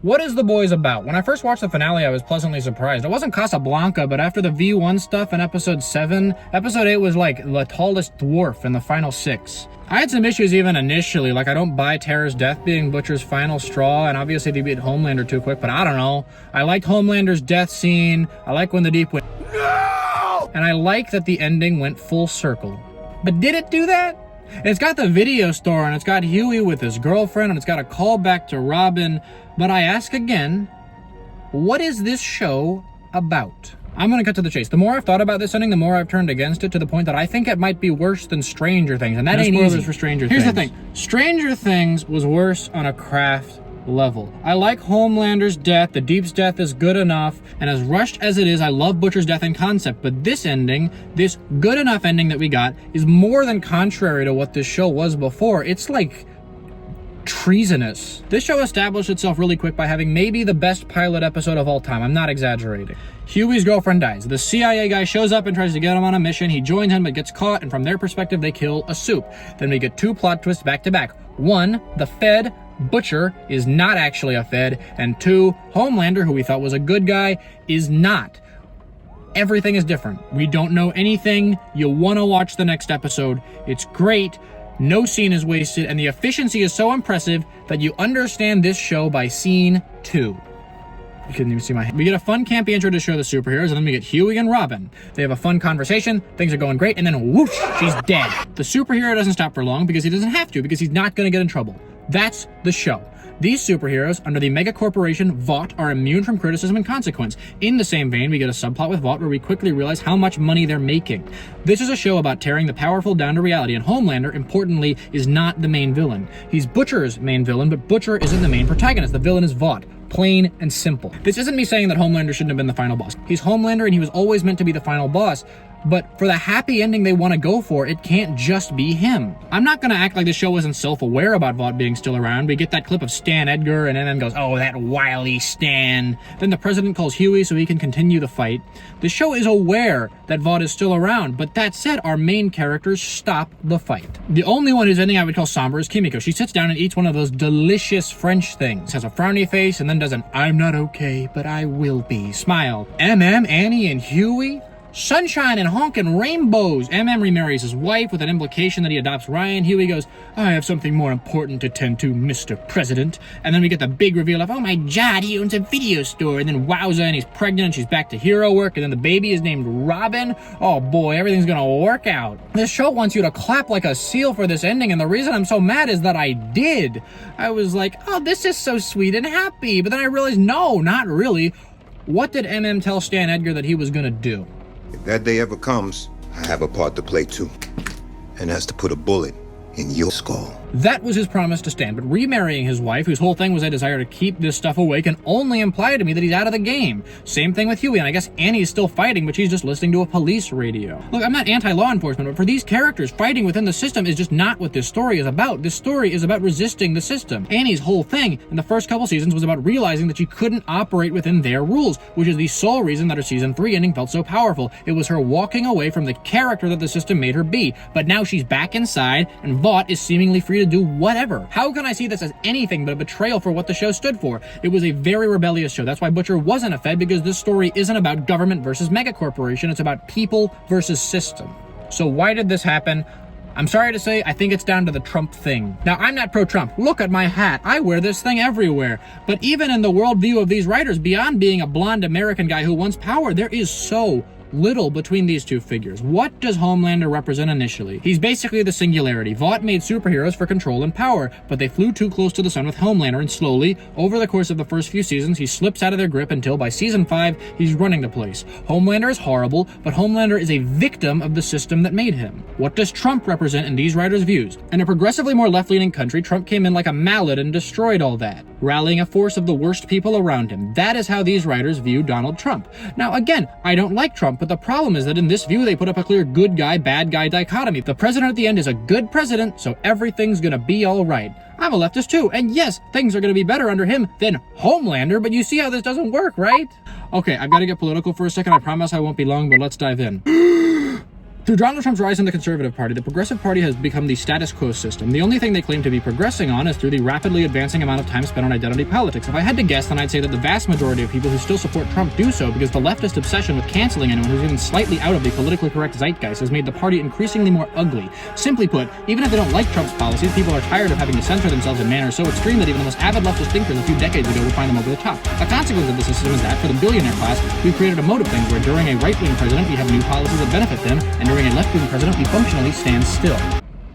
What is The Boys about? When I first watched the finale, I was pleasantly surprised. It wasn't Casablanca, but after the V1 stuff in episode 7, episode 8 was like the tallest dwarf in the final 6. I had some issues even initially, like I don't buy Tara's death being Butcher's final straw, and obviously they beat Homelander too quick, but I don't know. I liked Homelander's death scene, I like when the Deep went, no! And I like that the ending went full circle. But did it do that? It's got the video store, and it's got Huey with his girlfriend, and it's got a callback to Robin, but I ask again, what is this show about? I'm gonna cut to the chase. The more I've thought about this ending, the more I've turned against it, to the point that I think it might be worse than Stranger Things, and that ain't easy for Stranger Things. Here's the thing. Stranger Things was worse on a craft level. I like Homelander's death, the Deep's death is good enough, and as rushed as it is, I love Butcher's death in concept, but this ending, this good enough ending that we got, is more than contrary to what this show was before. It's like treasonous. This show established itself really quick by having maybe the best pilot episode of all time. I'm not exaggerating. Huey's girlfriend dies. The CIA guy shows up and tries to get him on a mission. He joins him but gets caught, and from their perspective, they kill a soup. Then we get 2 plot twists back to back. 1, the Fed, Butcher, is not actually a Fed, and 2, Homelander, who we thought was a good guy, is not. Everything is different. We don't know anything. You want to watch the next episode. It's great. No scene is wasted, and the efficiency is so impressive that you understand this show by scene 2. You couldn't even see my hand. We get a fun campy intro to show the superheroes, and then we get Huey and Robin. They have a fun conversation, things are going great, and then whoosh, she's dead. The superhero doesn't stop for long because he doesn't have to, because he's not going to get in trouble. That's the show. These superheroes, under the mega corporation Vought, are immune from criticism and consequence. In the same vein, we get a subplot with Vought where we quickly realize how much money they're making. This is a show about tearing the powerful down to reality, and Homelander, importantly, is not the main villain. He's Butcher's main villain, but Butcher isn't the main protagonist. The villain is Vought. Plain and simple. This isn't me saying that Homelander shouldn't have been the final boss. He's Homelander and he was always meant to be the final boss, but for the happy ending they want to go for, it can't just be him. I'm not gonna act like this show isn't self-aware about Vought being still around. We get that clip of Stan Edgar and MM goes, oh, that wily Stan. Then the president calls Huey so he can continue the fight. The show is aware that Vought is still around, but that said, our main characters stop the fight. The only one whose ending I would call somber is Kimiko. She sits down and eats one of those delicious French things, has a frowny face, and then does an I'm not okay, but I will be smile. MM, Annie, and Huey? Sunshine and honkin' rainbows. MM remarries his wife with an implication that he adopts Ryan. Huey goes, I have something more important to tend to, Mr. President. And then we get the big reveal of, oh my god, he owns a video store. And then wowza, and he's pregnant and she's back to hero work. And then the baby is named Robin. Oh boy, everything's gonna work out. This show wants you to clap like a seal for this ending. And the reason I'm so mad is that I did. I was like, oh, this is so sweet and happy. But then I realized, no, not really. What did MM tell Stan Edgar that he was gonna do? If that day ever comes, I have a part to play too. And that's to put a bullet in your skull. That was his promise to Stan, but remarrying his wife, whose whole thing was a desire to keep this stuff away, can only imply to me that he's out of the game. Same thing with Huey, and I guess Annie's still fighting, but she's just listening to a police radio. Look, I'm not anti-law enforcement, but for these characters, fighting within the system is just not what this story is about. This story is about resisting the system. Annie's whole thing in the first couple seasons was about realizing that she couldn't operate within their rules, which is the sole reason that her season 3 ending felt so powerful. It was her walking away from the character that the system made her be. But now she's back inside, and Vought is seemingly free to do whatever. How can I see this as anything but a betrayal for what the show stood for? It was a very rebellious show. That's why Butcher wasn't a Fed, because this story isn't about government versus megacorporation. It's about people versus system. So why did this happen? I'm sorry to say, I think it's down to the Trump thing. Now, I'm not pro-Trump. Look at my hat. I wear this thing everywhere. But even in the worldview of these writers, beyond being a blonde American guy who wants power, there is so little between these two figures. What does Homelander represent initially? He's basically the singularity. Vought made superheroes for control and power, but they flew too close to the sun with Homelander, and slowly, over the course of the first few seasons, he slips out of their grip until by season 5, he's running the place. Homelander is horrible, but Homelander is a victim of the system that made him. What does Trump represent in these writers' views? In a progressively more left-leaning country, Trump came in like a mallet and destroyed all that, rallying a force of the worst people around him. That is how these writers view Donald Trump. Now, again, I don't like Trump, but the problem is that in this view, they put up a clear good guy, bad guy dichotomy. The president at the end is a good president, so everything's gonna be all right. I'm a leftist too, and yes, things are gonna be better under him than Homelander, but you see how this doesn't work, right? Okay, I've gotta get political for a second. I promise I won't be long, but let's dive in. Through Donald Trump's rise in the Conservative Party, the Progressive Party has become the status quo system. The only thing they claim to be progressing on is through the rapidly advancing amount of time spent on identity politics. If I had to guess, then I'd say that the vast majority of people who still support Trump do so because the leftist obsession with canceling anyone who's even slightly out of the politically correct zeitgeist has made the party increasingly more ugly. Simply put, even if they don't like Trump's policies, people are tired of having to censor themselves in manners so extreme that even the most avid leftist thinkers a few decades ago would find them over the top. A consequence of the system is that, for the billionaire class, we've created a mode of things where during a right-wing president we have new policies that benefit them, and during a left-wing president we functionally stand still.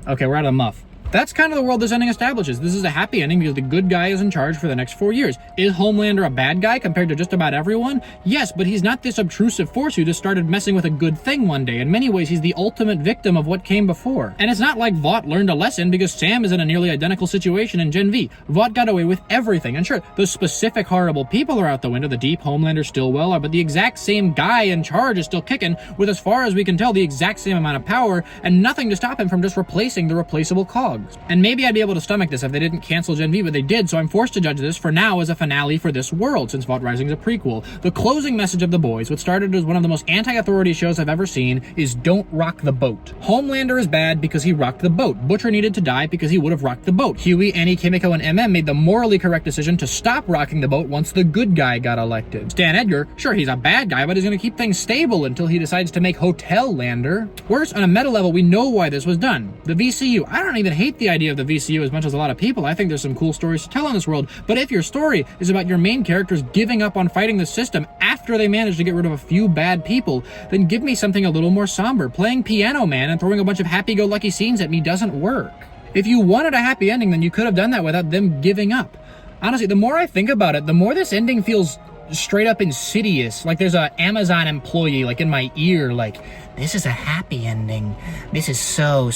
Okay, we're out of the muff. That's kind of the world this ending establishes. This is a happy ending because the good guy is in charge for the next 4 years. Is Homelander a bad guy compared to just about everyone? Yes, but he's not this obtrusive force who just started messing with a good thing one day. In many ways, he's the ultimate victim of what came before. And it's not like Vought learned a lesson because Sam is in a nearly identical situation in Gen V. Vought got away with everything. And sure, those specific horrible people are out the window. The deep Homelander still well are, but the exact same guy in charge is still kicking with, as far as we can tell, the exact same amount of power and nothing to stop him from just replacing the replaceable cogs. And maybe I'd be able to stomach this if they didn't cancel Gen V, but they did, so I'm forced to judge this for now as a finale for this world, since Vought Rising is a prequel. The closing message of The Boys, what started as one of the most anti-authority shows I've ever seen, is don't rock the boat. Homelander is bad because he rocked the boat. Butcher needed to die because he would have rocked the boat. Huey, Annie, Kimiko, and MM made the morally correct decision to stop rocking the boat once the good guy got elected. Stan Edgar, sure, he's a bad guy, but he's gonna keep things stable until he decides to make Hotel Lander. Worse, on a meta level, we know why this was done. The VCU. I don't even hate the idea of the VCU as much as a lot of people. I think there's some cool stories to tell in this world, but if your story is about your main characters giving up on fighting the system after they manage to get rid of a few bad people, then give me something a little more somber. Playing Piano Man and throwing a bunch of happy-go-lucky scenes at me doesn't work. If you wanted a happy ending, then you could have done that without them giving up. Honestly, the more I think about it, the more this ending feels straight up insidious. Like there's a Amazon employee like in my ear like, this is a happy ending. This is so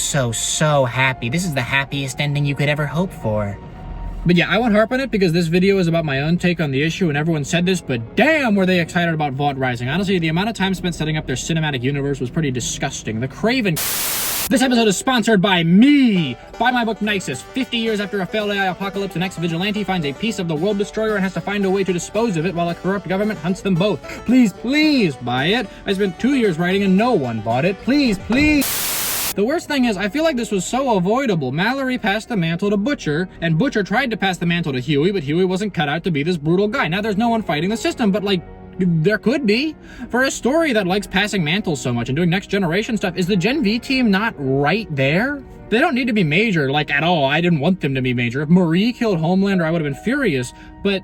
happy. This is the happiest ending you could ever hope for. But yeah, I won't harp on it because this video is about my own take on the issue and everyone said this, but damn were they excited about Vought Rising. Honestly, the amount of time spent setting up their cinematic universe was pretty disgusting. The Craven... This episode is sponsored by me! Buy my book Nisus. 50 years after a failed AI apocalypse, an ex-vigilante finds a piece of the world destroyer and has to find a way to dispose of it while a corrupt government hunts them both. Please, please buy it. I spent 2 years writing and no one bought it. Please, please. The worst thing is, I feel like this was so avoidable. Mallory passed the mantle to Butcher, and Butcher tried to pass the mantle to Huey, but Huey wasn't cut out to be this brutal guy. Now there's no one fighting the system, but like, there could be. For a story that likes passing mantles so much and doing next generation stuff, is the Gen V team not right there? They don't need to be major, like, at all. I didn't want them to be major. If Marie killed Homelander, I would have been furious, but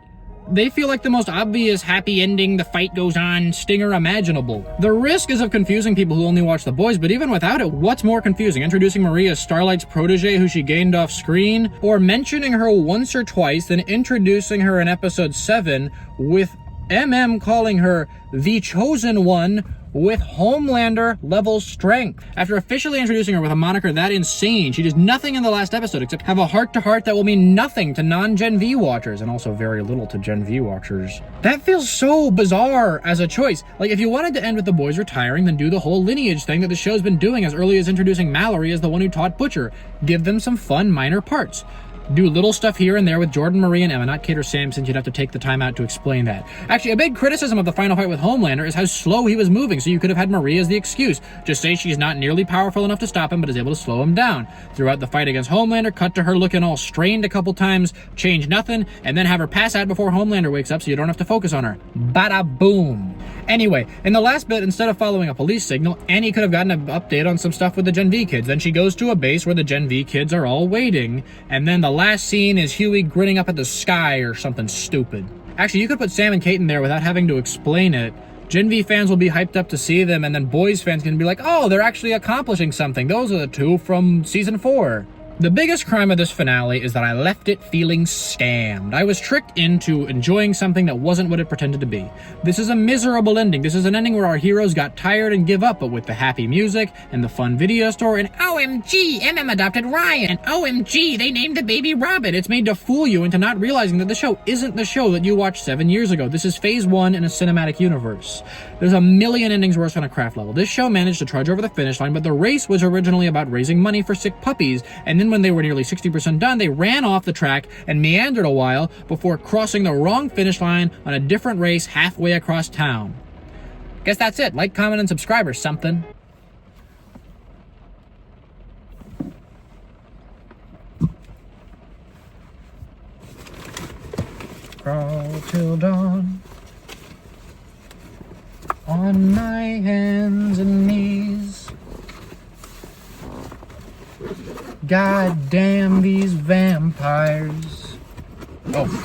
they feel like the most obvious happy ending, the fight goes on, stinger imaginable. The risk is of confusing people who only watch The Boys, but even without it, what's more confusing? Introducing Marie as Starlight's protege who she gained off screen? Or mentioning her once or twice, then introducing her in episode 7 with MM calling her the chosen one with Homelander-level strength. After officially introducing her with a moniker that insane, she does nothing in the last episode except have a heart-to-heart that will mean nothing to non-Gen V watchers, and also very little to Gen V watchers. That feels so bizarre as a choice. Like, if you wanted to end with the boys retiring, then do the whole lineage thing that the show's been doing as early as introducing Mallory as the one who taught Butcher. Give them some fun minor parts. Do little stuff here and there with Jordan, Marie, and Emma, not Kate or Sam, since you'd have to take the time out to explain that. Actually, a big criticism of the final fight with Homelander is how slow he was moving, so you could have had Marie as the excuse. Just say she's not nearly powerful enough to stop him, but is able to slow him down. Throughout the fight against Homelander, cut to her looking all strained a couple times, change nothing, and then have her pass out before Homelander wakes up so you don't have to focus on her. Bada boom. Anyway, in the last bit, instead of following a police signal, Annie could have gotten an update on some stuff with the Gen V kids. Then she goes to a base where the Gen V kids are all waiting, and then the last scene is Huey grinning up at the sky or something stupid. Actually, you could put Sam and Kate in there without having to explain it. Gen V fans will be hyped up to see them, and then Boys fans can be like, oh, they're actually accomplishing something. Those are the two from season 4. The biggest crime of this finale is that I left it feeling scammed. I was tricked into enjoying something that wasn't what it pretended to be. This is a miserable ending. This is an ending where our heroes got tired and give up, but with the happy music and the fun video store and OMG, MM adopted Ryan, and OMG, they named the baby Robin. It's made to fool you into not realizing that the show isn't the show that you watched 7 years ago. This is phase 1 in a cinematic universe. There's a million endings worse on a craft level. This show managed to trudge over the finish line, but the race was originally about raising money for sick puppies, and then when they were nearly 60% done, they ran off the track and meandered a while before crossing the wrong finish line on a different race halfway across town. Guess that's it. Like, comment, and subscribe or something. till dawn. On my hands and knees. God damn these vampires. Oh,